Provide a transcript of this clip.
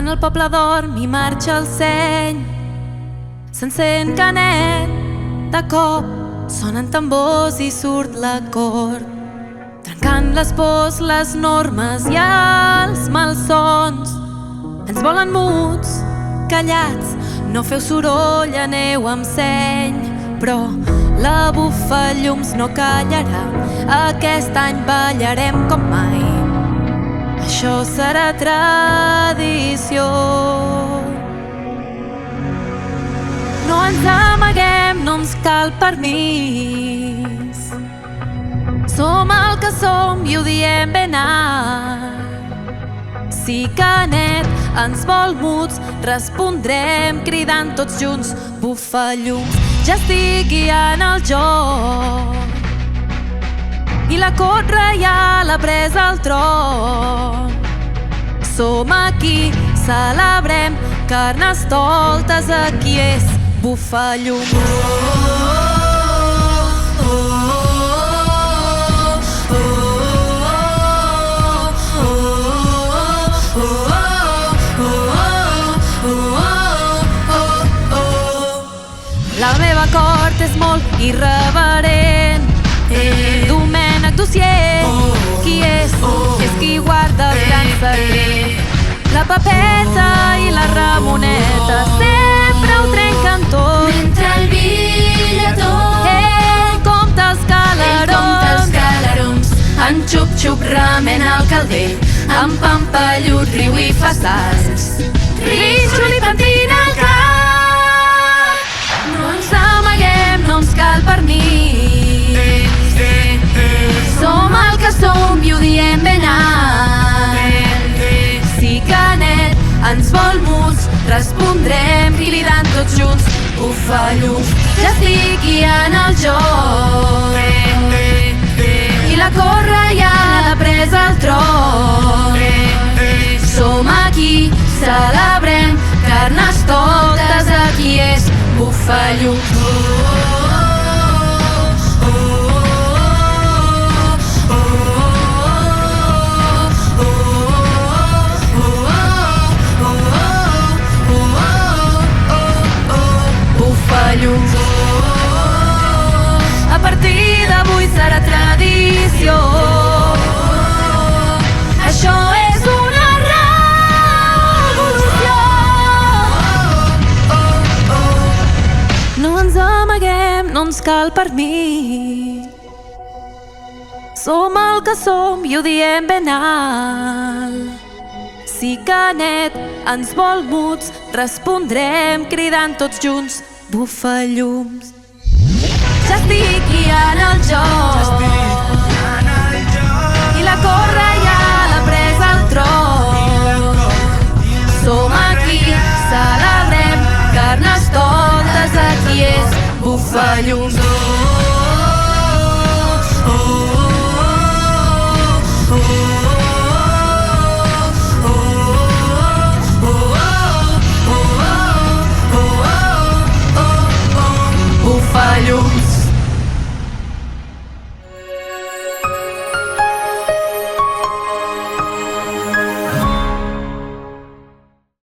Quan el poble dorm i marxa el seny, s'encén Canet, de cop sonen tambors i surt la cort, trencant les pors, les normes i els malsons. Ens volen muts, callats, no feu soroll, aneu amb seny, però la bufallums no callarà, aquest any ballarem com mai. Això serà tradició. No ens amaguem, no ens cal permís. Som el que som i ho diem ben alt. Si Canet ens vol muts, respondrem cridant tots junts: bufallums, ja estic guiant el joc. I la cort reial ha pres el tron. Som aquí, celebrem, carnestoltes, aquí és Bufallums. La meva cort és molt irreverent. Domènec Dossier, qui és? És qui guarda el gran secret. La Pepeta i la Ramoneta sempre ho trenquen tot. Mentre el billetó Ell compta els calarons. En xup-xup remena el calder, en pampallut riu i fa salts. Ritxo li pentina el cap. No ens amaguem, no ens cal pernís. Som el que som i ho diem ben alt. Si Canet ens vol muts, respondrem cridant tots junts: Bufallums, Ja estic guiant el joc. I la cort reial ha pres el tron. Som aquí, Celebrem, carnestoltes, aquí és Bufallums. A partir d'avui serà tradició. Això és una revolució. No ens amaguem, no ens cal permís. Som el que som i ho diem ben alt. Si Canet ens vol muts, respondrem cridant tots junts: Bufallums, ja estic guiant el joc. I la cort reial ha pres el tron. Som aquí, celebrem, carnestoltes, aquí és Bufallums.